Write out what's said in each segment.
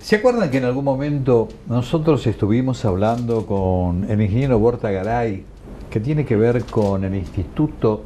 ¿Se acuerdan que en algún momento nosotros estuvimos hablando con el ingeniero Borta Garay, que tiene que ver con el Instituto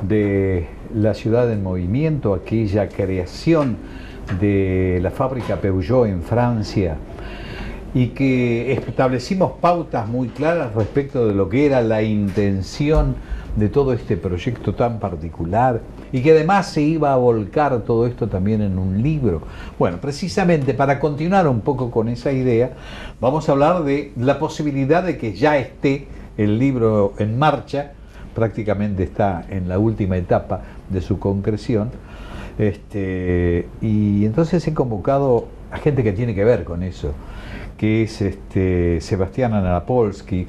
de la Ciudad en Movimiento, aquella creación de la fábrica Peugeot en Francia, y que establecimos pautas muy claras respecto de lo que era la intención de todo este proyecto tan particular, y que además se iba a volcar todo esto también en un libro? Bueno, precisamente para continuar un poco con esa idea, vamos a hablar de la posibilidad de que ya esté el libro en marcha. Prácticamente está en la última etapa de su concreción, y entonces he convocado a gente que tiene que ver con eso, que es Sebastián Anapolsky,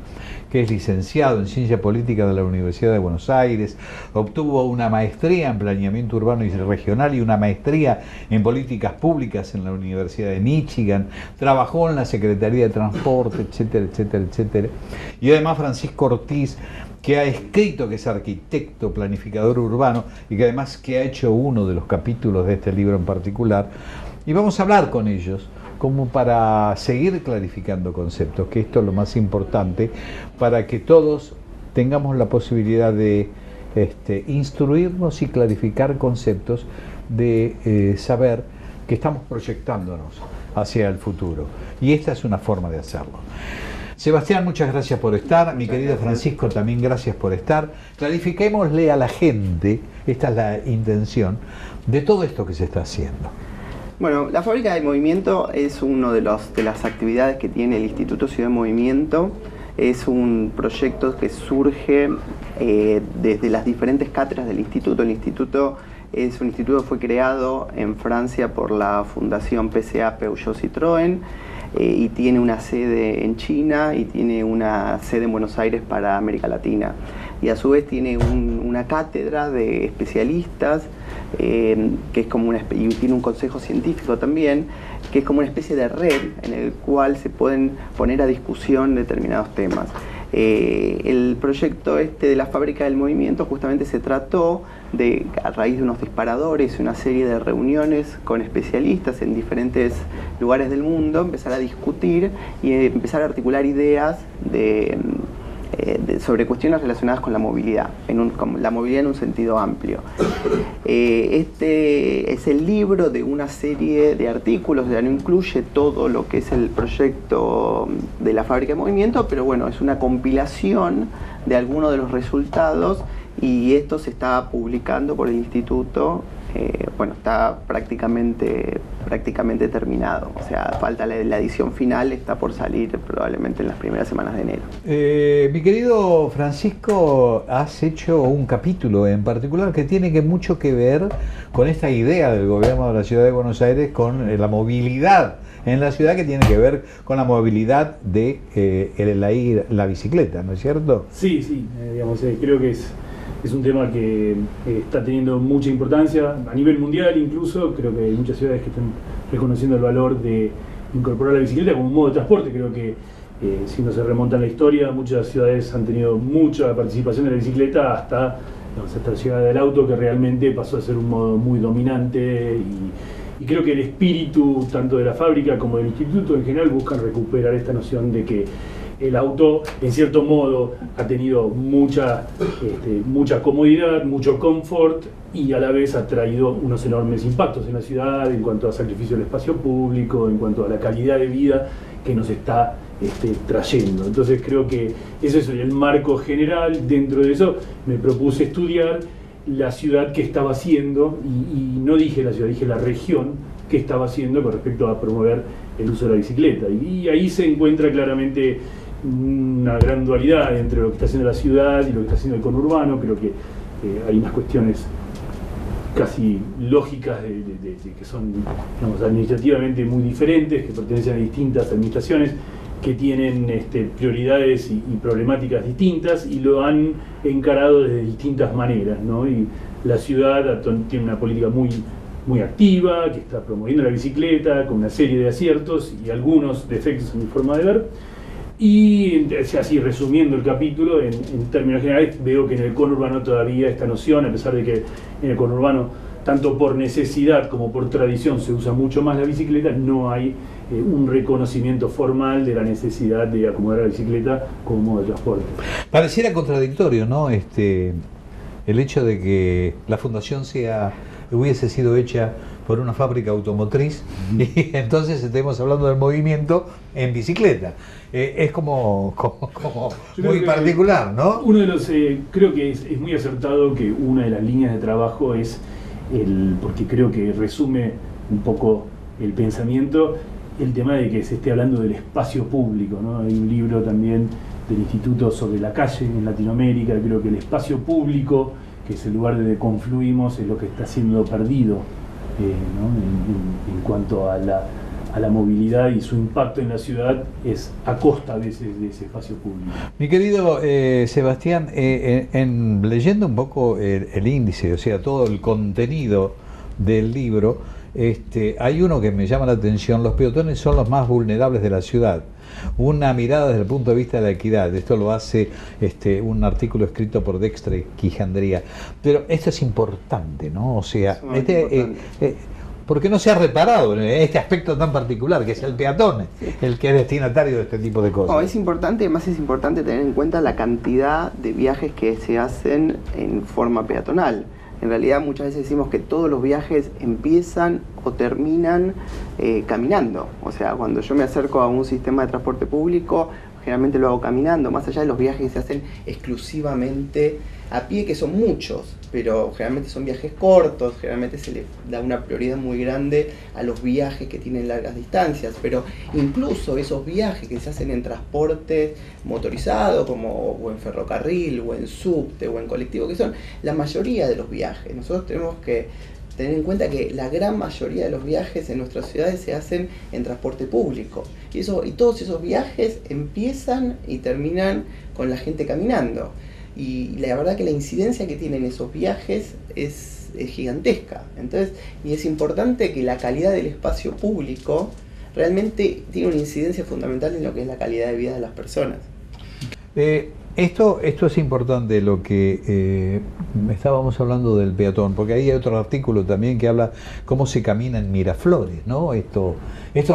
que es licenciado en Ciencia Política de la Universidad de Buenos Aires, obtuvo una maestría en Planeamiento Urbano y Regional y una maestría en Políticas Públicas en la Universidad de Michigan, trabajó en la Secretaría de Transporte, etcétera, etcétera, etcétera. Y además Francisco Ortiz, que ha escrito, que es arquitecto, planificador urbano y que además que ha hecho uno de los capítulos de este libro en particular. Y vamos a hablar con ellos como para seguir clarificando conceptos, que esto es lo más importante, para que todos tengamos la posibilidad de instruirnos y clarificar conceptos, de saber que estamos proyectándonos hacia el futuro. Y esta es una forma de hacerlo. Sebastián, muchas gracias por estar. Mi querido Francisco, también gracias por estar. Clarifiquémosle a la gente, esta es la intención, de todo esto que se está haciendo. Bueno, la Fábrica del Movimiento es una de las actividades que tiene el Instituto Ciudad en Movimiento. Es un proyecto que surge desde las diferentes cátedras del instituto. El instituto es un instituto que fue creado en Francia por la Fundación PSA Peugeot Citroën y tiene una sede en China y tiene una sede en Buenos Aires para América Latina. Y a su vez tiene una cátedra de especialistas que es como y tiene un consejo científico también, que es como una especie de red en el cual se pueden poner a discusión determinados temas. El proyecto de la Fábrica del Movimiento justamente se trató de, a raíz de unos disparadores y una serie de reuniones con especialistas en diferentes lugares del mundo, empezar a discutir y empezar a articular ideas sobre cuestiones relacionadas con la movilidad, la movilidad en un sentido amplio. Este es el libro de una serie de artículos, no incluye todo lo que es el proyecto de la Fábrica de Movimiento, pero bueno, es una compilación de algunos de los resultados y esto se está publicando por el instituto. Bueno, está prácticamente terminado, o sea, falta la edición final, está por salir probablemente en las primeras semanas de enero. Mi querido Francisco, has hecho un capítulo en particular que tiene mucho que ver con esta idea del gobierno de la Ciudad de Buenos Aires con la movilidad en la ciudad, que tiene que ver con la movilidad de la bicicleta, ¿no es cierto? Sí, creo que es un tema que está teniendo mucha importancia a nivel mundial. Incluso creo que hay muchas ciudades que están reconociendo el valor de incorporar la bicicleta como un modo de transporte. Creo que si uno se remonta en la historia, muchas ciudades han tenido mucha participación de la bicicleta hasta la llegada del auto, que realmente pasó a ser un modo muy dominante, y creo que el espíritu tanto de la fábrica como del instituto en general buscan recuperar esta noción de que el auto, en cierto modo, ha tenido mucha comodidad, mucho confort, y a la vez ha traído unos enormes impactos en la ciudad en cuanto a sacrificio del espacio público, en cuanto a la calidad de vida que nos está trayendo. Entonces creo que ese es el marco general. Dentro de eso me propuse estudiar la ciudad que estaba haciendo, y no dije la ciudad, dije la región que estaba haciendo con respecto a promover el uso de la bicicleta. Y ahí se encuentra claramente una gran dualidad entre lo que está haciendo la ciudad y lo que está haciendo el conurbano. Creo que hay unas cuestiones casi lógicas que son, digamos, administrativamente muy diferentes, que pertenecen a distintas administraciones, que tienen prioridades y problemáticas distintas, y lo han encarado de distintas maneras, ¿no? Y la ciudad tiene una política muy activa, que está promoviendo la bicicleta con una serie de aciertos y algunos defectos en mi forma de ver. Y así, resumiendo el capítulo, en términos generales, veo que en el conurbano todavía esta noción, a pesar de que en el conurbano, tanto por necesidad como por tradición, se usa mucho más la bicicleta, no hay un reconocimiento formal de la necesidad de acomodar la bicicleta como modo de transporte. Pareciera contradictorio, ¿no? El hecho de que la fundación hubiese sido hecha por una fábrica automotriz y entonces estemos hablando del movimiento en bicicleta. Es como muy particular, ¿no? Uno de los, creo que es muy acertado que una de las líneas de trabajo es porque creo que resume un poco el pensamiento, el tema de que se esté hablando del espacio público, ¿no? Hay un libro también del Instituto sobre la calle en Latinoamérica. Creo que el espacio público, que es el lugar donde confluimos, es lo que está siendo perdido, ¿no? En cuanto a la movilidad, y su impacto en la ciudad es a costa a veces de ese espacio público. Mi querido Sebastián, leyendo un poco el índice, o sea, todo el contenido del libro, hay uno que me llama la atención: los peatones son los más vulnerables de la ciudad. Una mirada desde el punto de vista de la equidad. Esto lo hace un artículo escrito por Dextre Quijandría. Pero esto es importante, ¿no? O sea, ¿por qué no se ha reparado en este aspecto tan particular, que es el peatón, el que es destinatario de este tipo de cosas? No, es importante, además es importante tener en cuenta la cantidad de viajes que se hacen en forma peatonal. En realidad muchas veces decimos que todos los viajes empiezan o terminan caminando. O sea, cuando yo me acerco a un sistema de transporte público, generalmente lo hago caminando, más allá de los viajes que se hacen exclusivamente a pie, que son muchos, pero generalmente son viajes cortos. Generalmente se le da una prioridad muy grande a los viajes que tienen largas distancias, pero incluso esos viajes que se hacen en transporte motorizado, o en ferrocarril, o en subte, o en colectivo, que son la mayoría de los viajes. Nosotros tenemos que tener en cuenta que la gran mayoría de los viajes en nuestras ciudades se hacen en transporte público, y todos esos viajes empiezan y terminan con la gente caminando. Y la verdad que la incidencia que tienen esos viajes es gigantesca. Entonces, y es importante que la calidad del espacio público realmente tiene una incidencia fundamental en lo que es la calidad de vida de las personas. Esto es importante, lo que estábamos hablando del peatón, porque ahí hay otro artículo también que habla cómo se camina en Miraflores, ¿no? Esto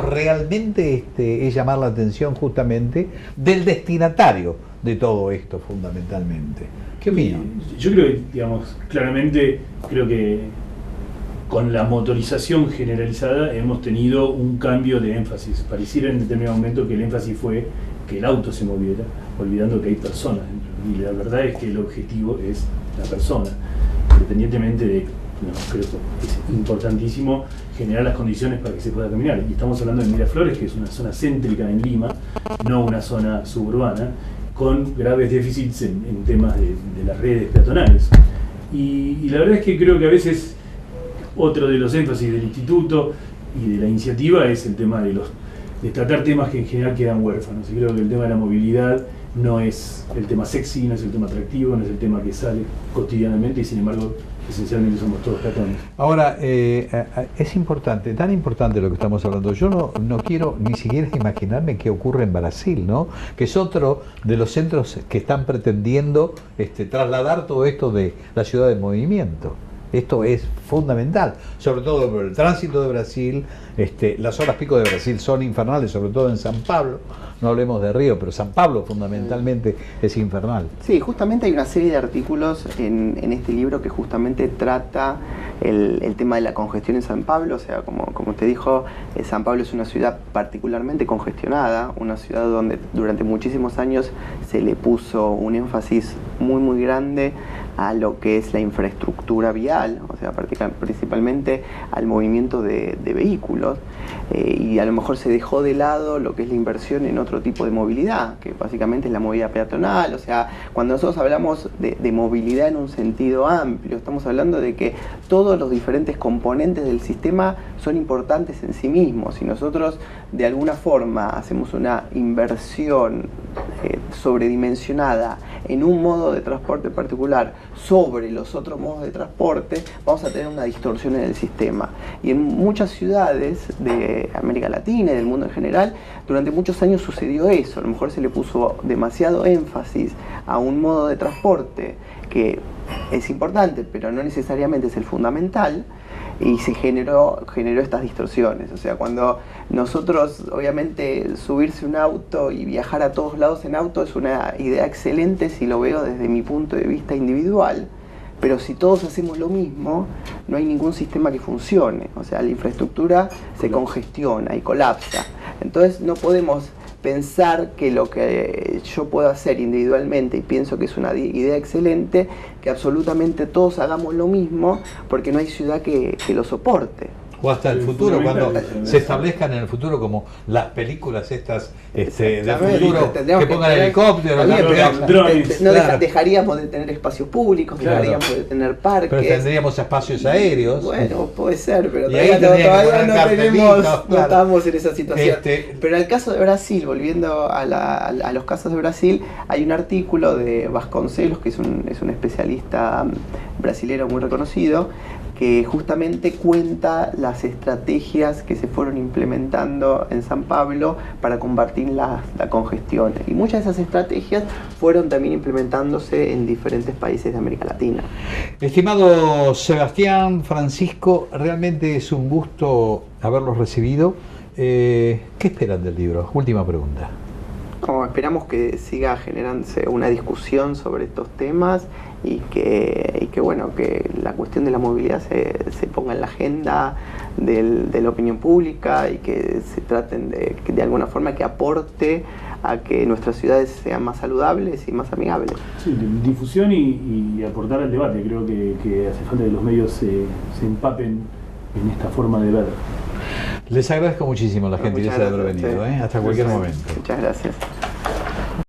realmente es llamar la atención justamente del destinatario de todo esto, fundamentalmente. ¿Qué opinan? Yo creo que, claramente, creo que con la motorización generalizada hemos tenido un cambio de énfasis. Pareciera en determinado momento que el énfasis fue que el auto se moviera, olvidando que hay personas dentro. Y la verdad es que el objetivo es la persona, independientemente de... creo que es importantísimo generar las condiciones para que se pueda caminar. Y estamos hablando de Miraflores, que es una zona céntrica en Lima, no una zona suburbana, con graves déficits en temas de las redes peatonales. Y la verdad es que creo que a veces otro de los énfasis del instituto y de la iniciativa es el tema de tratar temas que en general quedan huérfanos. Y creo que el tema de la movilidad no es el tema sexy, no es el tema atractivo, no es el tema que sale cotidianamente, y sin embargo esencialmente somos todos peatones. Ahora, es importante, tan importante lo que estamos hablando. Yo no quiero ni siquiera imaginarme qué ocurre en Brasil, ¿no? Que es otro de los centros que están pretendiendo trasladar todo esto de la ciudad del movimiento. Esto es fundamental, sobre todo por el tránsito de Brasil. Las horas pico de Brasil son infernales, sobre todo en San Pablo. No hablemos de Río, pero San Pablo fundamentalmente es infernal. Sí, justamente hay una serie de artículos en este libro que justamente trata el tema de la congestión en San Pablo. O sea, como usted dijo, San Pablo es una ciudad particularmente congestionada, una ciudad donde durante muchísimos años se le puso un énfasis muy muy grande a lo que es la infraestructura vial, o sea, principalmente al movimiento de vehículos, y a lo mejor se dejó de lado lo que es la inversión en otro tipo de movilidad, que básicamente es la movilidad peatonal. O sea, cuando nosotros hablamos de movilidad en un sentido amplio, estamos hablando de que todos los diferentes componentes del sistema son importantes en sí mismos. Si nosotros de alguna forma hacemos una inversión sobredimensionada en un modo de transporte particular sobre los otros modos de transporte, vamos a tener una distorsión en el sistema. Y en muchas ciudades de América Latina y del mundo en general, durante muchos años sucedió eso. A lo mejor se le puso demasiado énfasis a un modo de transporte que es importante, pero no necesariamente es el fundamental, y se generó estas distorsiones. O sea, cuando nosotros, obviamente, subirse un auto y viajar a todos lados en auto es una idea excelente si lo veo desde mi punto de vista individual, pero si todos hacemos lo mismo, no hay ningún sistema que funcione. O sea, la infraestructura se congestiona y colapsa. Entonces no podemos pensar que lo que yo puedo hacer individualmente, y pienso que es una idea excelente, que absolutamente todos hagamos lo mismo, porque no hay ciudad que lo soporte. O hasta el futuro, cuando se establezcan en el futuro como las películas estas del futuro, que pongan helicópteros, drones. Dejaríamos de tener espacios públicos, dejaríamos de tener parques. Pero tendríamos espacios aéreos. Bueno, puede ser, pero y todavía no estamos en esa situación. Pero en el caso de Brasil, volviendo a los casos de Brasil, hay un artículo de Vasconcelos, que es un especialista brasilero muy reconocido, que justamente cuenta las estrategias que se fueron implementando en San Pablo para combatir la congestión. Y muchas de esas estrategias fueron también implementándose en diferentes países de América Latina. Estimado Sebastián, Francisco, realmente es un gusto haberlos recibido. ¿Qué esperan del libro? Última pregunta. Esperamos que siga generándose una discusión sobre estos temas y que la cuestión de la movilidad se ponga en la agenda de la opinión pública y que se traten de alguna forma que aporte a que nuestras ciudades sean más saludables y más amigables. Sí, difusión y aportar al debate. Creo que hace falta que los medios se empapen en esta forma de ver. Les agradezco muchísimo la gentileza de haber venido. Hasta cualquier momento. Muchas gracias.